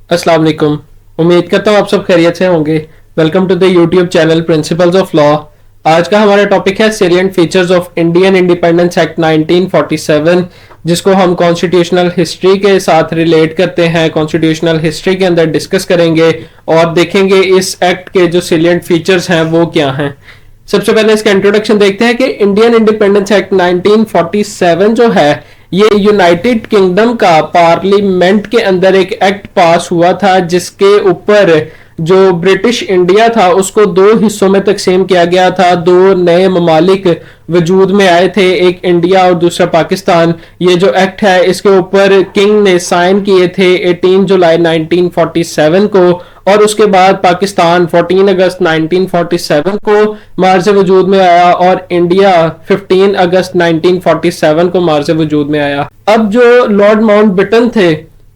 अस्सलाम वालेकुम। उम्मीद करता हूँ आप सब खैरियत से होंगे। Welcome to the YouTube channel principles of law. आज का हमारा टॉपिक है salient features of Indian independence act 1947, जिसको हम कॉन्स्टिट्यूशनल हिस्ट्री के साथ रिलेट करते हैं। कॉन्स्टिट्यूशनल हिस्ट्री के अंदर डिस्कस करेंगे और देखेंगे इस एक्ट के जो सेलिएंट फीचर्स हैं वो क्या हैं। सबसे पहले इसका इंट्रोडक्शन देखते हैं कि इंडियन इंडिपेंडेंस एक्ट 1947 जो है ये यूनाइटेड किंगडम का पार्लियामेंट के अंदर एक एक्ट पास हुआ था, जिसके ऊपर जो ब्रिटिश इंडिया था उसको दो हिस्सों में तकसीम किया गया था। दो नए ममालिक वजूद में आए थे, एक इंडिया और दूसरा पाकिस्तान। ये जो एक्ट है इसके ऊपर किंग ने साइन किए थे 18 जुलाई 1947 को, और उसके बाद पाकिस्तान 14 अगस्त 1947 को मार्ज वजूद में आया और इंडिया 15 अगस्त 1947 को मार्ज वजूद में आया। अब जो लॉर्ड माउंटबेटन थे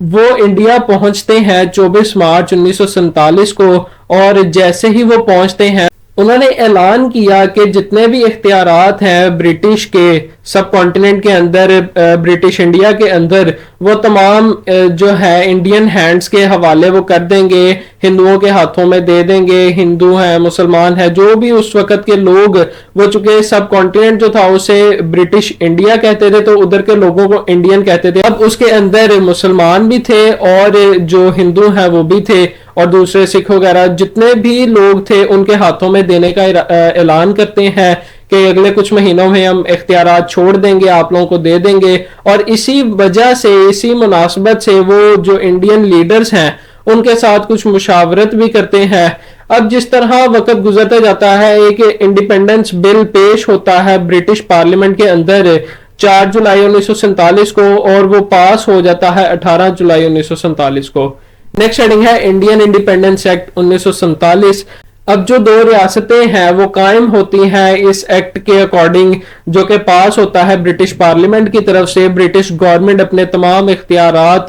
वो इंडिया पहुंचते हैं 24 मार्च 1947 को, और जैसे ही वो पहुंचते हैं उन्होंने ऐलान किया कि जितने भी इख्तियारात हैं ब्रिटिश के सब कॉन्टिनेंट के अंदर, ब्रिटिश इंडिया के अंदर, वो तमाम जो है इंडियन हैंड्स के हवाले वो कर देंगे, हिंदुओं के हाथों में दे देंगे। हिंदू हैं, मुसलमान हैं, जो भी उस वक्त के लोग, वो चूंकि सब कॉन्टिनेंट जो था उसे ब्रिटिश इंडिया कहते थे तो उधर के लोगों को इंडियन कहते थे। अब उसके अंदर मुसलमान भी थे और जो हिंदू हैं वो भी थे, और दूसरे सिख वगैरह जितने भी लोग थे उनके हाथों में देने का ऐलान करते हैं कि अगले कुछ महीनों में हम इख्तियारात छोड़ देंगे, आप लोगों को दे देंगे। और इसी वजह से, इसी मुनासबत से वो जो इंडियन लीडर्स हैं उनके साथ कुछ मुशावरत भी करते हैं। अब जिस तरह वक्त गुजरता जाता है, एक इंडिपेंडेंस बिल पेश होता है ब्रिटिश पार्लियामेंट के अंदर 4 जुलाई 1947 को, और वो पास हो जाता है 18 जुलाई 1947 को। नेक्स्ट हेडिंग है इंडियन इंडिपेंडेंस एक्ट 1947। अब जो दो रियासतें हैं वो कायम होती हैं इस एक्ट के अकॉर्डिंग, जो कि पास होता है ब्रिटिश पार्लियामेंट की तरफ से। ब्रिटिश गवर्नमेंट अपने तमाम इख्तियारात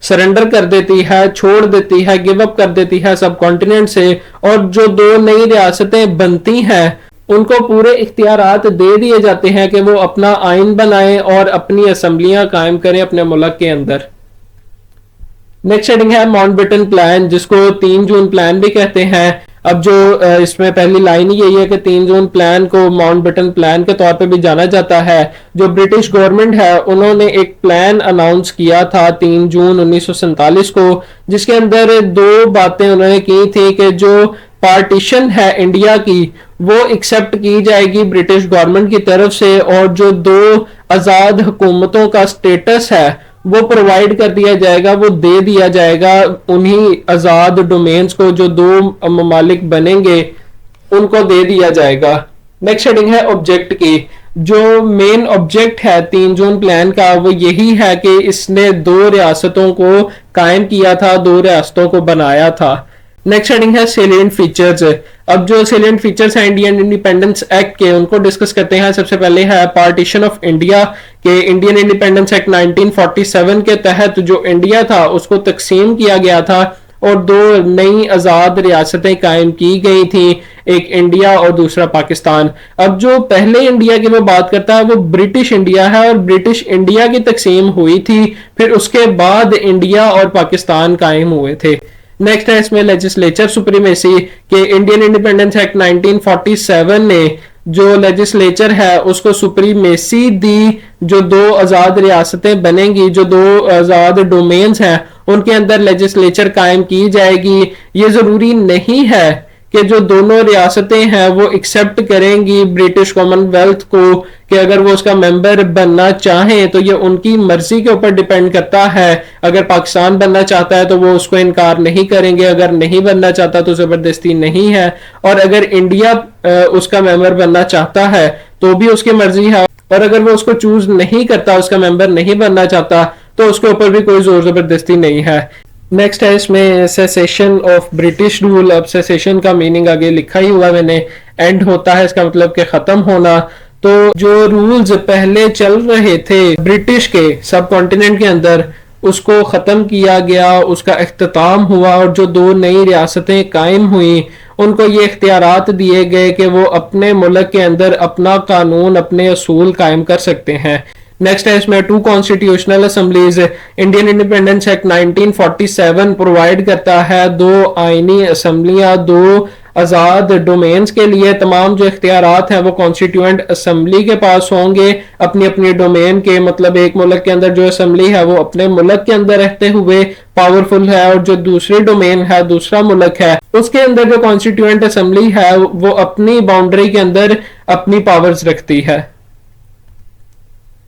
सरेंडर कर देती है, छोड़ देती है, गिव अप कर देती है सब कॉन्टिनेंट से, और जो दो नई रियासतें बनती हैं उनको पूरे इख्तियारात दे दिए जाते हैं कि वो अपना आइन बनाएं और अपनी असम्बलियां कायम करें अपने मुल्क के अंदर। नेक्स्ट हेडिंग है माउंटबेटन प्लान, जिसको 3 जून प्लान भी कहते हैं। अब जो इसमें पहली लाइन ही यही है कि 3 जून प्लान को माउंटबेटन प्लान के तौर पे भी जाना जाता है। जो ब्रिटिश गवर्नमेंट है उन्होंने एक प्लान अनाउंस किया था 3 जून 1947 को, जिसके अंदर दो बातें उन्होंने की थी कि जो पार्टीशन है इंडिया की वो एक्सेप्ट की जाएगी ब्रिटिश गवर्नमेंट की तरफ से, और जो दो आज़ाद हुकूमतों का स्टेटस है वो प्रोवाइड कर दिया जाएगा, वो दे दिया जाएगा उन्हीं आज़ाद डोमेन्स को, जो दो ममालिक बनेंगे उनको दे दिया जाएगा। नेक्स्ट हेडिंग है ऑब्जेक्ट की। जो मेन ऑब्जेक्ट है 3 जून प्लान का वो यही है कि इसने दो रियासतों को कायम किया था, दो रियासतों को बनाया था। नेक्स्ट हेडिंग है सेलिएंट फीचर्स। अब जो सेलिएंट फीचर्स हैं इंडियन इंडिपेंडेंस एक्ट के उनको डिस्कस करते हैं। सबसे पहले है पार्टीशन ऑफ इंडिया, के इंडियन इंडिपेंडेंस एक्ट 1947 के तहत जो इंडिया था उसको तकसीम किया गया था और दो नई आज़ाद रियासतें कायम की गई थी, एक इंडिया और दूसरा पाकिस्तान। अब जो पहले इंडिया की मैं बात करता है वो ब्रिटिश इंडिया है, और ब्रिटिश इंडिया की तकसीम हुई थी, फिर उसके बाद इंडिया और पाकिस्तान कायम हुए थे। नेक्स्ट है इसमें लेजिस्लेचर सुप्रीमेसी, के इंडियन इंडिपेंडेंस एक्ट 1947 ने जो लेजिस्लेचर है उसको सुप्रीमेसी दी। जो दो आज़ाद रियासतें बनेंगी, जो दो आज़ाद डोमेन्स हैं उनके अंदर लेजिस्लेचर कायम की जाएगी। ये जरूरी नहीं है कि जो दोनों रियासतें हैं वो एक्सेप्ट करेंगी ब्रिटिश कॉमनवेल्थ को, कि अगर वो उसका मेंबर बनना चाहें तो ये उनकी मर्जी के ऊपर डिपेंड करता है। अगर पाकिस्तान बनना चाहता है तो वो उसको इनकार नहीं करेंगे, अगर नहीं बनना चाहता तो जबरदस्ती नहीं है, और अगर इंडिया उसका मेंबर बनना चाहता है तो भी उसकी मर्जी है, और अगर वो उसको चूज नहीं करता, उसका मेंबर नहीं बनना चाहता, तो उसके ऊपर भी कोई जोर जबरदस्ती नहीं है। नेक्स्ट है इसमें सेसेशन ऑफ ब्रिटिश रूल। अब सेसेशन का मीनिंग आगे लिखा ही हुआ मैंने, एंड होता है इसका मतलब कि खत्म होना। तो जो रूल्स पहले चल रहे थे ब्रिटिश के सब कॉन्टिनेंट के अंदर उसको खत्म किया गया, उसका इख्तिताम हुआ, और जो दो नई रियासतें कायम हुई उनको ये इख्तियारात दिए गए कि वो अपने मुल्क के अंदर अपना कानून, अपने असूल कायम कर सकते हैं। नेक्स्ट है इसमें 2 constitutional assemblies. Indian independence act 1947 provide करता है 2 आईनी असेंबलियां 2 आज़ाद डोमेन्स के लिए। तमाम जो इख्तियारात हैं वो कॉन्स्टिट्यूएंट असेंबली के पास होंगे अपनी अपनी डोमेन के, मतलब एक मुल्क के अंदर जो असेंबली है वो अपने मुल्क के अंदर रहते हुए पावरफुल है, और जो दूसरी डोमेन है दूसरा मुल्क है उसके अंदर जो कॉन्स्टिट्यूएंट असेंबली है वो अपनी बाउंड्री के अंदर अपनी पावर्स रखती है।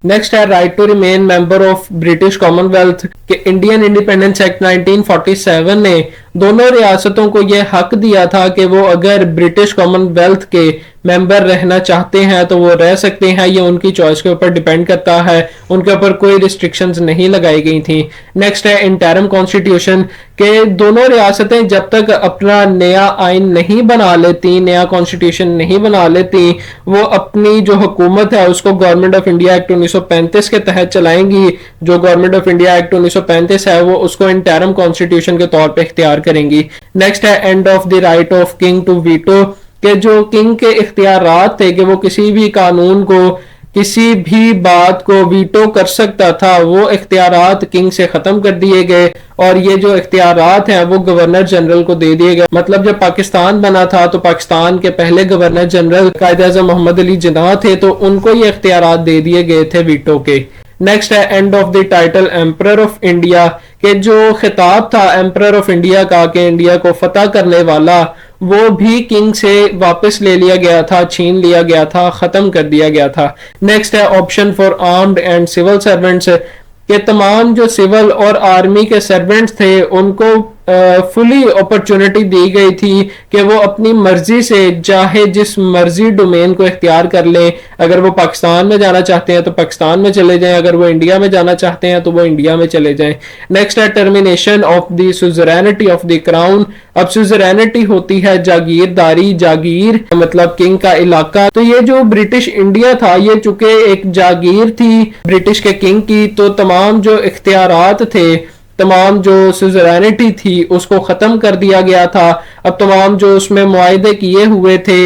नेक्स्ट है right to remain member of British Commonwealth के इंडियन इंडिपेंडेंस एक्ट 1947 ने दोनों रियासतों को यह हक दिया था कि वो अगर ब्रिटिश कॉमनवेल्थ के मेंबर रहना चाहते हैं तो वो रह सकते हैं, ये उनकी चॉइस के ऊपर डिपेंड करता है, उनके ऊपर कोई रिस्ट्रिक्शंस नहीं लगाई गई थी। नेक्स्ट है इंटरम कॉन्स्टिट्यूशन के दोनों रियासतें जब तक अपना नया आइन नहीं बना लेती, नया कॉन्स्टिट्यूशन नहीं बना लेती, वो अपनी जो हुकूमत है उसको गवर्नमेंट ऑफ इंडिया एक्ट 1935 के तहत चलाएंगी। जो गवर्नमेंट ऑफ इंडिया एक्ट 1935 है वो उसको इंटरम कॉन्स्टिट्यूशन के तौर पे इख्तियार करेंगी। नेक्स्ट है end of the right of king to veto कि जो किंग के इख्तियारात थे कि वो किसी भी कानून को, किसी भी बात को वीटो कर सकता था, वो इख्तियारात किंग से खत्म कर दिए गए और ये जो इख्तियारात हैं वो गवर्नर जनरल को दे दिए गए। मतलब जब पाकिस्तान बना था तो पाकिस्तान के पहले गवर्नर जनरल कायद-ए-आज़म मोहम्मद अली जिन्ना थे, तो उनको ये इख्तियारात दे दिए गए थे वीटो के। नेक्स्ट है end of the title emperor of India के जो खिताब था एम्परर ऑफ इंडिया का कि इंडिया को फतह करने वाला, वो भी किंग से वापस ले लिया गया था, छीन लिया गया था, खत्म कर दिया गया था। नेक्स्ट है option for armed and civil servants के तमाम जो सिविल और आर्मी के सर्वेंट्स थे उनको फुली अपॉर्चुनिटी दी गई थी कि वो अपनी मर्जी से चाहे जिस मर्जी डोमेन को इख्तियार कर लें। अगर वो पाकिस्तान में जाना चाहते हैं तो पाकिस्तान में चले जाएं, अगर वो इंडिया में जाना चाहते हैं तो वो इंडिया में चले जाएं। नेक्स्ट है termination of the suzerainty of the crown. अब सुजरैनिटी होती है जागीरदारी, जागीर मतलब किंग का इलाका। तो ये जो ब्रिटिश इंडिया था ये चूंकि एक जागीर थी ब्रिटिश के किंग की, तो तमाम जो इख्तियारात थे, तमाम जो सुजरैनिटी थी उसको खत्म कर दिया गया था। अब तमाम जो उसमें मुआहदे किए हुए थे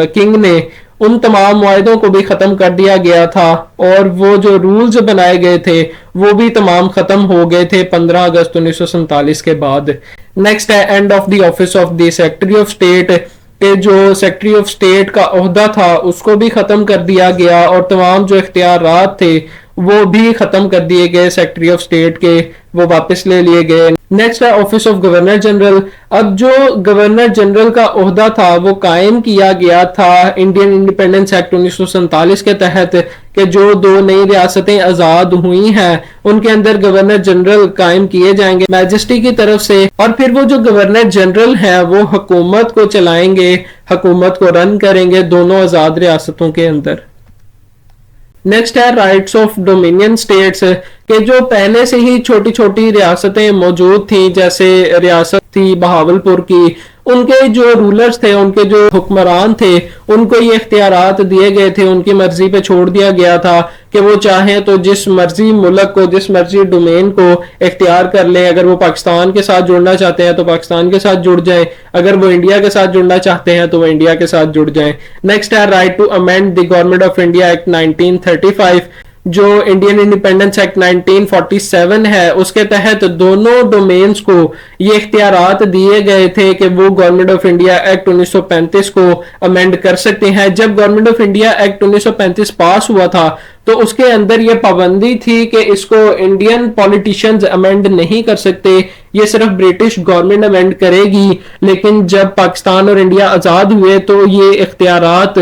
किंग ने, उन तमाम मुआहदों को भी खत्म कर दिया गया था और वो जो रूल्स बनाए गए थे वो भी तमाम खत्म हो गए थे 15 अगस्त 1947 के बाद। नेक्स्ट है end of the office of the secretary of state के जो सेक्रेटरी ऑफ स्टेट का ओहदा था उसको भी खत्म कर दिया गया और तमाम जो इख्तियारात थे वो भी खत्म कर दिए गए सेक्रेटरी ऑफ स्टेट के, वो वापस ले लिए गए। नेक्स्ट है ऑफिस ऑफ गवर्नर जनरल। अब जो गवर्नर जनरल का ओहदा था वो कायम किया गया था इंडियन इंडिपेंडेंस एक्ट 1947 के तहत कि जो 2 नई रियासतें आजाद हुई हैं उनके अंदर गवर्नर जनरल कायम किए जाएंगे मैजेस्टी की तरफ से, और फिर वो जो गवर्नर जनरल हैं वो हुकूमत को चलाएंगे, हुकूमत को रन करेंगे दोनों आजाद रियासतों के अंदर। नेक्स्ट है राइट्स ऑफ डोमिनियन स्टेट्स के जो पहले से ही छोटी छोटी रियासतें मौजूद थी, जैसे रियासत थी बहावलपुर की, उनके जो रूलर्स थे, उनके जो हुक्मरान थे, उनको ये इख्तियारात दिए गए थे, उनकी मर्जी पे छोड़ दिया गया था कि वो चाहें तो जिस मर्जी मुल्क को, जिस मर्जी डोमेन को इख्तियार कर लें। अगर वो पाकिस्तान के साथ जुड़ना चाहते हैं तो पाकिस्तान के साथ जुड़ जाएं, अगर वो इंडिया के साथ जुड़ना चाहते हैं तो वो इंडिया के साथ जुड़ जाएं। नेक्स्ट है right to amend the government of India act 1935 जो इंडियन इंडिपेंडेंस एक्ट 1947 है उसके तहत दोनों डोमेन्स को ये इख्तियारात दिए गए थे कि वो गवर्नमेंट ऑफ इंडिया एक्ट 1935 को अमेंड कर सकते हैं। जब गवर्नमेंट ऑफ इंडिया एक्ट 1935 पास हुआ था तो उसके अंदर ये पाबंदी थी कि इसको इंडियन पॉलिटिशियंस अमेंड नहीं कर सकते, ये सिर्फ ब्रिटिश गवर्नमेंट अमेंड करेगी। लेकिन जब पाकिस्तान और इंडिया आजाद हुए तो ये इख्तियारात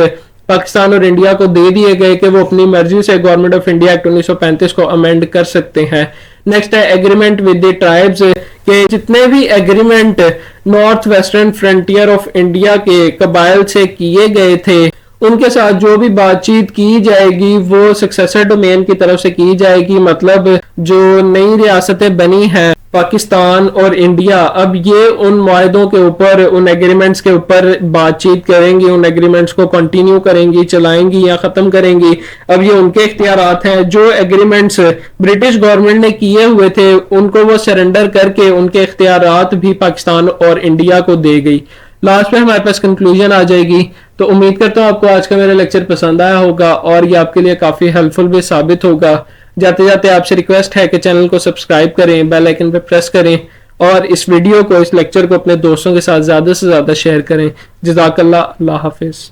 पाकिस्तान और इंडिया को दे दिए गए कि वो अपनी मर्जी से गवर्नमेंट ऑफ इंडिया एक्ट 1935 को अमेंड कर सकते हैं। नेक्स्ट है एग्रीमेंट विद द ट्राइब्स के जितने भी agreement north western frontier of India के कबाइल से किए गए थे उनके साथ जो भी बातचीत की जाएगी वो सक्सेसर डोमेन की तरफ से की जाएगी। मतलब जो नई रियासतें बनी हैं पाकिस्तान और इंडिया, अब ये उन मुआहदों के ऊपर, उन एग्रीमेंट्स के ऊपर बातचीत करेंगी, उन एग्रीमेंट्स को कंटिन्यू करेंगी, चलाएंगी या खत्म करेंगी। अब ये उनके इख्तियारात हैं। जो एग्रीमेंट्स ब्रिटिश गवर्नमेंट ने किए हुए थे उनको वो सरेंडर करके उनके इख्तियारात भी पाकिस्तान और इंडिया को दे गई। लास्ट में हमारे पास कंक्लूजन आ जाएगी। तो उम्मीद करता हूँ आपको आज का मेरा लेक्चर पसंद आया होगा और ये आपके लिए काफ़ी हेल्पफुल भी साबित होगा। जाते जाते आपसे रिक्वेस्ट है कि चैनल को सब्सक्राइब करें, बेल आइकन पे प्रेस करें और इस वीडियो को, इस लेक्चर को अपने दोस्तों के साथ ज़्यादा से ज़्यादा शेयर करें। जज़ाकल्लाह, अल्लाह हाफिज़।